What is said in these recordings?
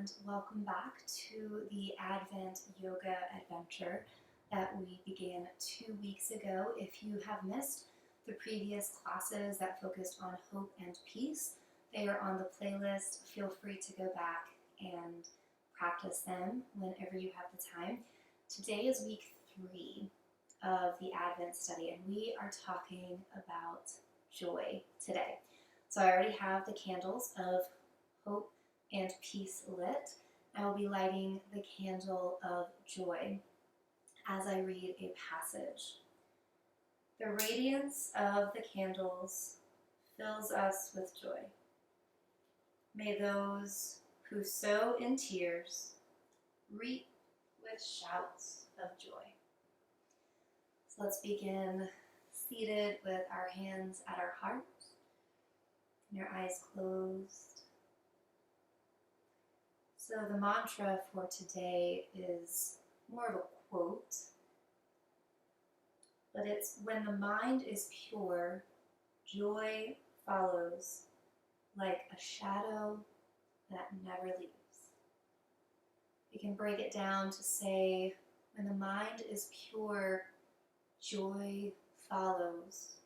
and welcome back to the Advent Yoga Adventure that we began 2 weeks ago. If you have missed the previous classes that focused on hope and peace, they are on the playlist. Feel free to go back and practice them whenever you have the time. Today is week 3 of the Advent study, and we are talking about joy today. So I already have the candles of hope and peace lit. I will be lighting the candle of joy as I read a passage. The radiance of the candles fills us with joy. May those who sow in tears reap with shouts of joy. So let's begin seated with our hands at our heart and your eyes closed. So the mantra for today is more of a quote, but it's when the mind is pure, joy follows like a shadow that never leaves. We can break it down to say, when the mind is pure, joy follows.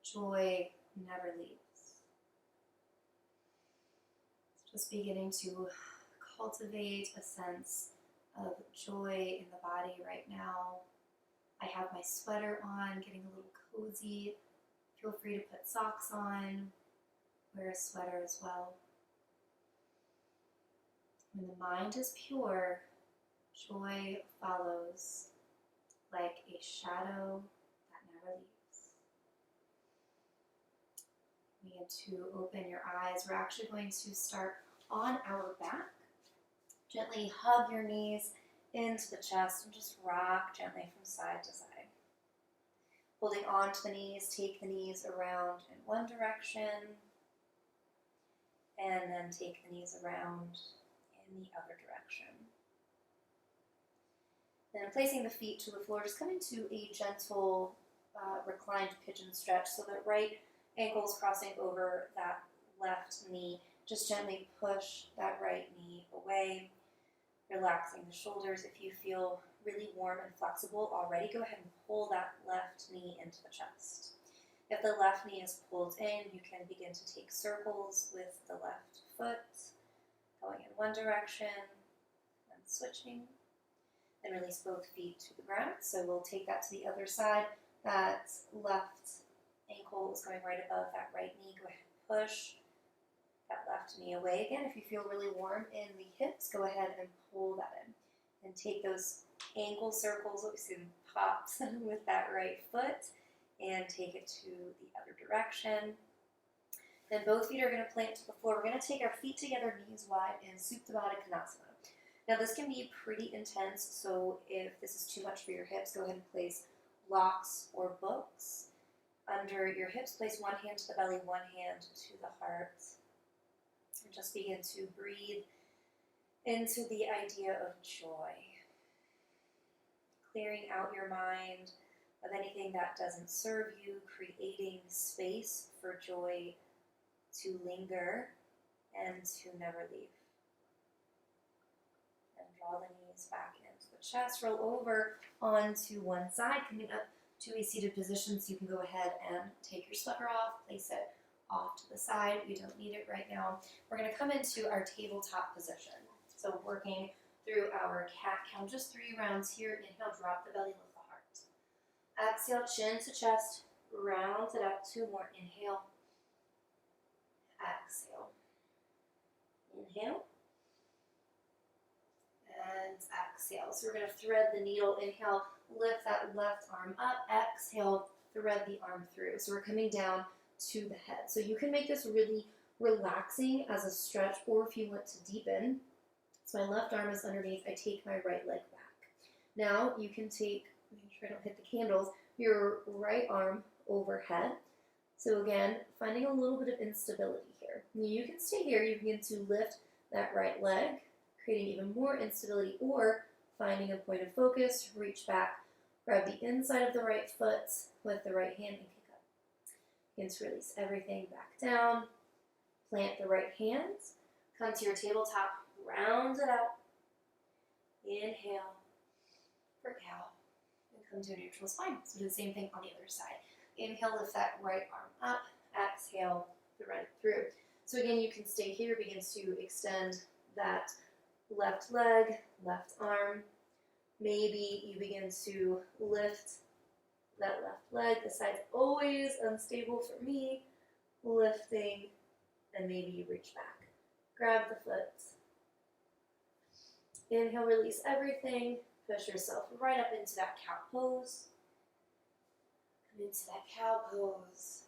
Joy never leaves. Just beginning to cultivate a sense of joy in the body right now. I have my sweater on, getting a little cozy. Feel free to put socks on, wear a sweater as well. When the mind is pure, joy follows like a shadow that never leaves. Begin to open your eyes. We're actually going to start on our back. Gently hug your knees into the chest and just rock gently from side to side. Holding on to the knees, take the knees around in one direction and then take the knees around in the other direction. Then placing the feet to the floor, just coming to a gentle reclined pigeon stretch so that right ankle is crossing over that left knee. Just gently push that right knee away, relaxing the shoulders. If you feel really warm and flexible already, go ahead and pull that left knee into the chest. If the left knee is pulled in, you can begin to take circles with the left foot, going in one direction and switching. Then release both feet to the ground. So we'll take that to the other side. That left ankle is going right above that right knee. Go ahead and push that left knee away. Again, if you feel really warm in the hips, go ahead and pull that in. And take those ankle circles, obviously pops with that right foot, and take it to the other direction. Then both feet are going to plant to the floor. We're going to take our feet together, knees wide, in Supta Baddha Konasana. Now this can be pretty intense, so if this is too much for your hips, go ahead and place blocks or books under your hips. Place one hand to the belly, one hand to the heart. And just begin to breathe into the idea of joy. Clearing out your mind of anything that doesn't serve you, creating space for joy to linger and to never leave. And draw the knees back into the chest. Roll over onto one side, coming up to a seated position, so you can go ahead and take your sweater off, place it off to the side. We don't need it right now. We're going to come into our tabletop position. So working through our cat cow, just 3 rounds here. Inhale, drop the belly, lift the heart. Exhale, chin to chest, round it up. 2 more. Inhale, exhale. Inhale, and exhale. So we're going to thread the needle. Inhale, lift that left arm up. Exhale, thread the arm through. So we're coming down to the head. So you can make this really relaxing as a stretch, or if you want to deepen. So my left arm is underneath. I take my right leg back. Now you can take, make sure I don't hit the candles, your right arm overhead. So again, finding a little bit of instability here. You can stay here. You can begin to lift that right leg, creating even more instability, or finding a point of focus, reach back, grab the inside of the right foot with the right hand and kick up. Begin to release everything back down. Plant the right hands. Come to your tabletop round it out. Inhale for cow. And come to a neutral spine. So do the same thing on the other side. Inhale, lift that right arm up. Exhale, thread it through. So again, you can stay here, begins to extend that left leg, left arm. Maybe you begin to lift that left leg. The side's always unstable for me. Lifting, and maybe you reach back. Grab the foot. Inhale, release everything. Push yourself right up into that cow pose. Come into that cow pose.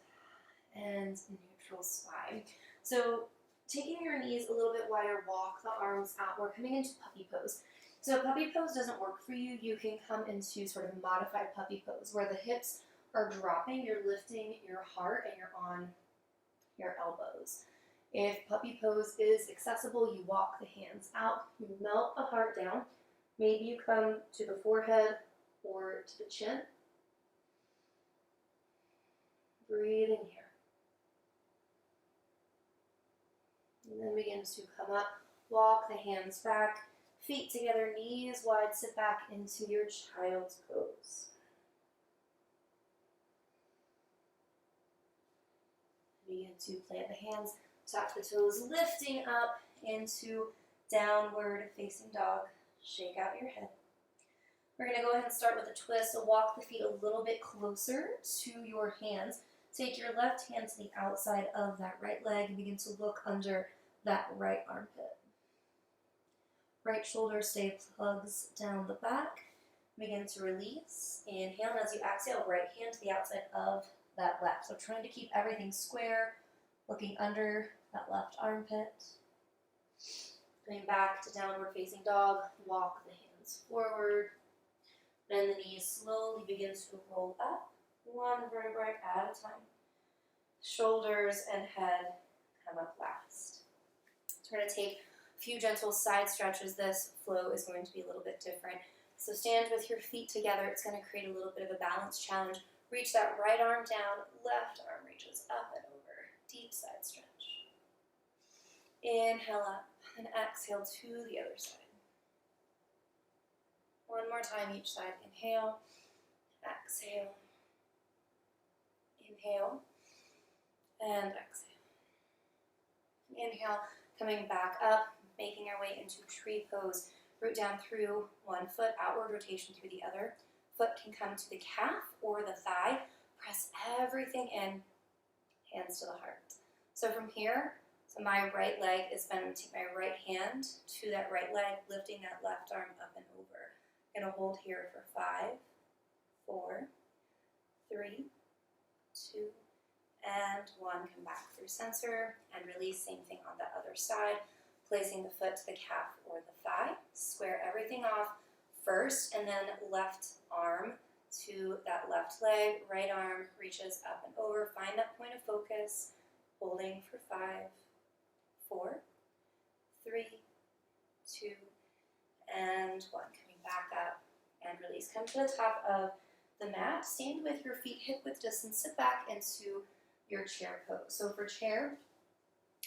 And neutral spine. So taking your knees a little bit wider, walk the arms out. We're coming into puppy pose. So if puppy pose doesn't work for you, you can come into sort of modified puppy pose where the hips are dropping, you're lifting your heart, and you're on your elbows. If puppy pose is accessible, you walk the hands out, you melt the heart down. Maybe you come to the forehead or to the chin. Breathing here. And then begin to come up, walk the hands back, feet together, knees wide, sit back into your child's pose. Begin to plant the hands, tap the toes, lifting up into downward facing dog. Shake out your head. We're going to go ahead and start with a twist. So walk the feet a little bit closer to your hands. Take your left hand to the outside of that right leg and begin to look under that right armpit. Right shoulder stay plugs down the back. Begin to release. Inhale, and as you exhale, right hand to the outside of that left. So trying to keep everything square, looking under that left armpit. Going back to downward facing dog, walk the hands forward. Bend the knees slowly, begin to roll up, one vertebrae at a time. Shoulders and head come up last. So we're going to take a few gentle side stretches. This flow is going to be a little bit different. So stand with your feet together. It's going to create a little bit of a balance challenge. Reach that right arm down, left arm reaches up and over. Deep side stretch. Inhale up and exhale to the other side. One more time each side. Inhale, exhale, inhale, and exhale. Inhale, coming back up, making our way into tree pose. Root down through one foot, outward rotation through the other. Foot can come to the calf or the thigh. Press everything in, hands to the heart. So from here, so my right leg is bent. Take my right hand to that right leg, lifting that left arm up and over. Gonna hold here for 5, 4, 3, 2, and 1. Come back through center and release. Same thing on the other side. Placing the foot to the calf or the thigh. Square everything off first, and then left arm to that left leg. Right arm reaches up and over. Find that point of focus. Holding for 5, 4, 3, 2, and 1. Coming back up and release. Come to the top of the mat. Stand with your feet hip width distance. Sit back into your chair pose. So for chair,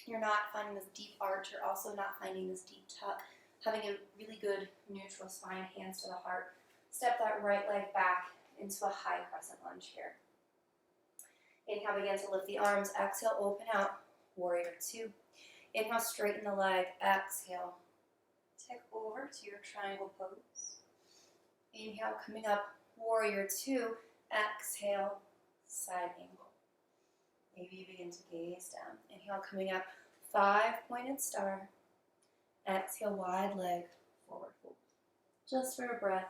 you're not finding this deep arch. You're also not finding this deep tuck. Having a really good neutral spine, hands to the heart. Step that right leg back into a high crescent lunge here. Inhale, begin to lift the arms. Exhale, open out. Warrior 2. Inhale, straighten the leg. Exhale. Take over to your triangle pose. Inhale, coming up. Warrior 2. Exhale, side angle. Maybe you begin to gaze down. Inhale, coming up. 5-pointed star. Exhale, wide leg, forward fold. Just for a breath.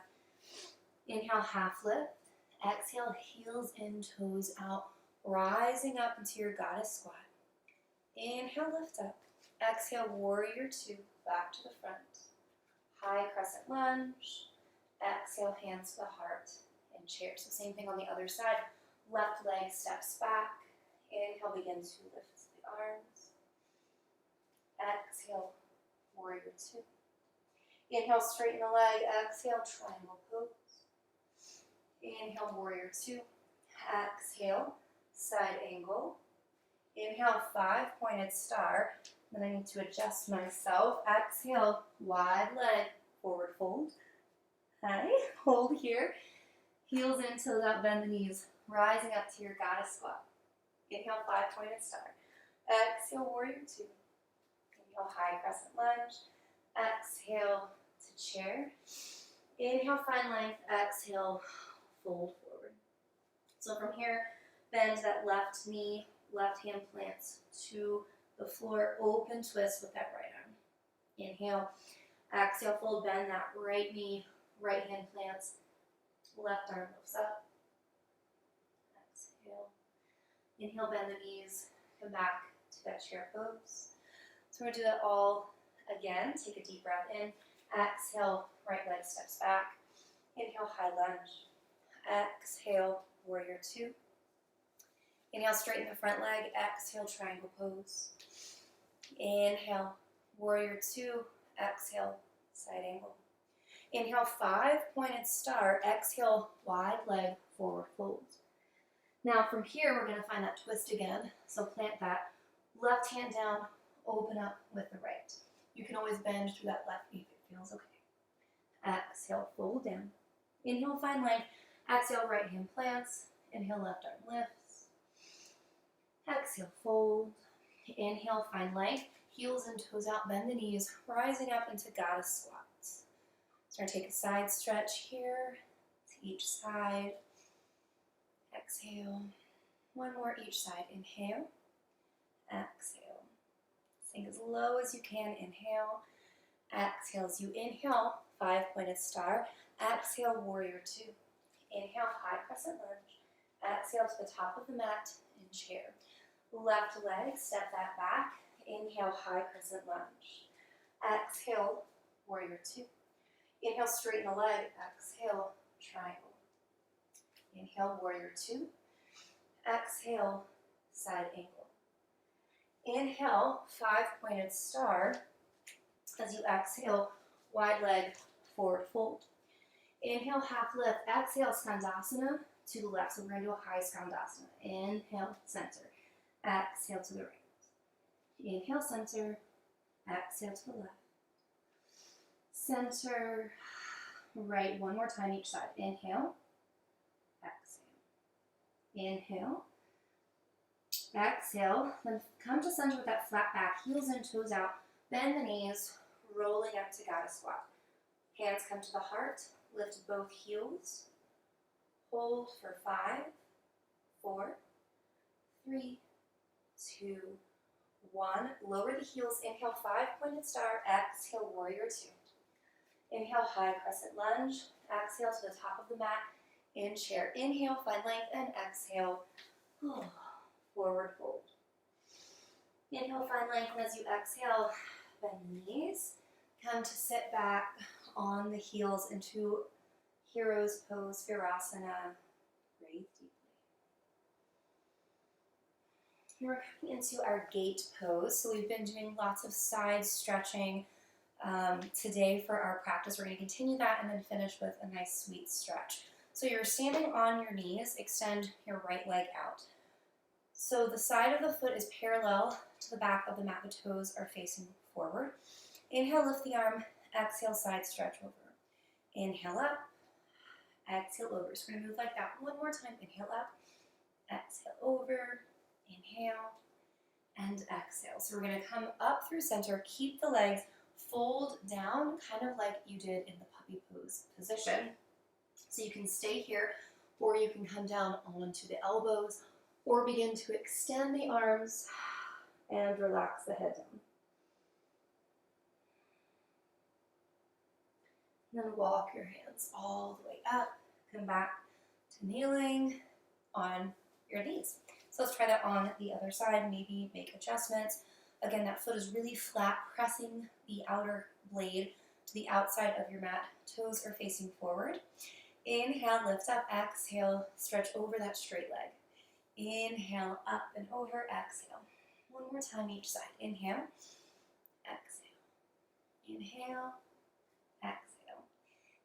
Inhale, half lift. Exhale, heels in, toes out. Rising up into your goddess squat. Inhale, lift up. Exhale, warrior 2, back to the front. High crescent lunge. Exhale, hands to the heart and chair. So same thing on the other side. Left leg steps back. Inhale, begin to lift the arms. Exhale, warrior 2. Inhale, straighten the leg. Exhale, triangle pose. Inhale, warrior 2. Exhale, side angle. Inhale, 5-pointed star. Then I need to adjust myself. Exhale, wide leg, forward fold. Okay, hold here. Heels in, toes out, bend the knees. Rising up to your goddess squat. Inhale, 5-pointed star. Exhale, warrior 2. Inhale, high crescent lunge. Exhale to chair. Inhale, find length. Exhale, fold forward. So from here, bend that left knee, left hand plants to the floor. Open twist with that right arm. Inhale. Exhale, fold, bend that right knee, right hand plants. Left arm lifts up. Exhale. Inhale, bend the knees. Come back to that chair pose. So we're going to do that all again. Take a deep breath in. Exhale, right leg steps back. Inhale, high lunge. Exhale, warrior 2. Inhale, straighten the front leg. Exhale, triangle pose. Inhale, warrior 2. Exhale, side angle. Inhale, 5-pointed star. Exhale, wide leg, forward fold. Now from here, we're going to find that twist again. So plant that left hand down, open up with the right. You can always bend through that left knee if it feels okay. Exhale, fold down. Inhale, find length. Exhale, right hand plants. Inhale, left arm lifts. Exhale, fold. Inhale, find length. Heels and toes out, bend the knees, rising up into goddess squats. So we're going to take a side stretch here to each side. Exhale. One more each side. Inhale. Exhale. Sink as low as you can. Inhale. Exhale as you inhale. 5-pointed star. Exhale, warrior 2. Inhale, high crescent lunge. Exhale to the top of the mat in chair. Left leg, step that back. Inhale, high crescent lunge. Exhale, warrior 2. Inhale, straighten the leg. Exhale, triangle. Inhale, warrior 2. Exhale, side angle. Inhale, 5-pointed star. As you exhale, wide leg, forward fold. Inhale, half lift. Exhale, skandasana to the left. So we're going to do a high skandasana. Inhale, center. Exhale to the right. Inhale, center. Exhale to the left. Center, right. One more time each side. Inhale. Exhale. Inhale. Exhale. Then come to center with that flat back. Heels in, toes out. Bend the knees. Rolling up to goddess squat. Hands come to the heart. Lift both heels. Hold for 5, 4, 3, 2, 1. Lower the heels. Inhale, 5-pointed star. Exhale, warrior 2. Inhale, high crescent lunge. Exhale to the top of the mat in chair. Inhale, find length, and exhale, forward fold. Inhale, find length, and as you exhale, bend the knees. Come to sit back on the heels into hero's pose, Virasana. Breathe deeply. We're coming into our gate pose. So we've been doing lots of side stretching today for our practice. We're going to continue that and then finish with a nice sweet stretch. So you're standing on your knees, extend your right leg out. So the side of the foot is parallel to the back of the mat. The toes are facing forward. Inhale, lift the arm. Exhale, side stretch over. Inhale up. Exhale over. So we're going to move like that one more time. Inhale up. Exhale over. Inhale. And exhale. So we're going to come up through center. Keep the legs fold down, kind of like you did in the puppy pose position. So you can stay here, or you can come down onto the elbows, or begin to extend the arms and relax the head down. And then walk your hands all the way up. Come back to kneeling on your knees. So let's try that on the other side. Maybe make adjustments. Again, that foot is really flat, pressing the outer blade to the outside of your mat. Toes are facing forward. Inhale, lift up. Exhale, stretch over that straight leg. Inhale, up and over. Exhale. One more time each side. Inhale. Exhale. Inhale. Exhale.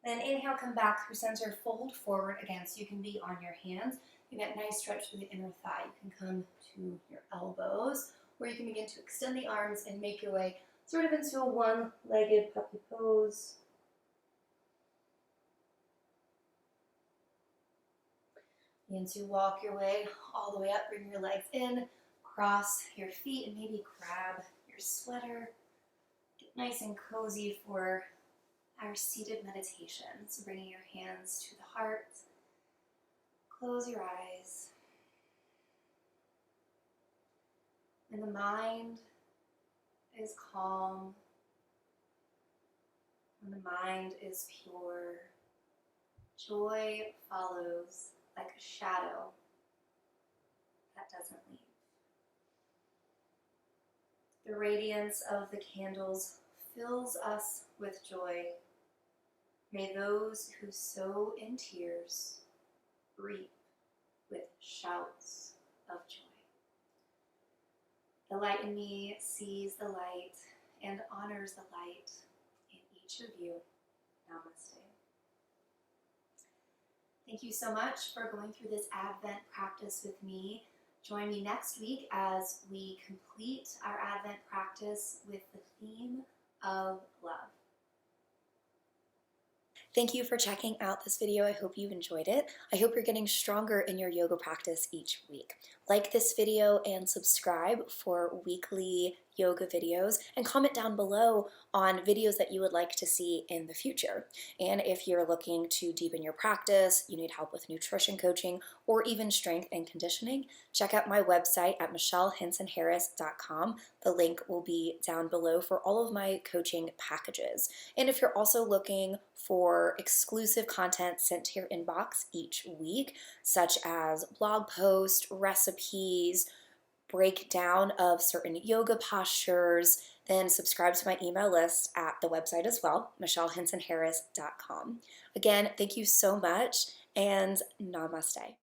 Then inhale, come back through center. Fold forward again so you can be on your hands. You get a nice stretch through the inner thigh. You can come to your elbows where you can begin to extend the arms and make your way sort of into a one-legged puppy pose. Begin to walk your way all the way up, bring your legs in, cross your feet, and maybe grab your sweater. Get nice and cozy for our seated meditation. So bringing your hands to the heart. Close your eyes. When the mind is calm, when the mind is pure, joy follows like a shadow that doesn't leave. The radiance of the candles fills us with joy. May those who sow in tears reap with shouts of joy. The light in me sees the light and honors the light in each of you. Namaste. Thank you so much for going through this Advent practice with me. Join me next week as we complete our Advent practice with the theme of love. Thank you for checking out this video. I hope you enjoyed it. I hope you're getting stronger in your yoga practice each week. Like this video and subscribe for weekly yoga videos, and comment down below on videos that you would like to see in the future. And if you're looking to deepen your practice, you need help with nutrition coaching, or even strength and conditioning, check out my website at michellehinsonharris.com. The link will be down below for all of my coaching packages. And if you're also looking for exclusive content sent to your inbox each week, such as blog posts, recipes, breakdown of certain yoga postures, then subscribe to my email list at the website as well, michellehinsonharris.com. Again, thank you so much, and namaste.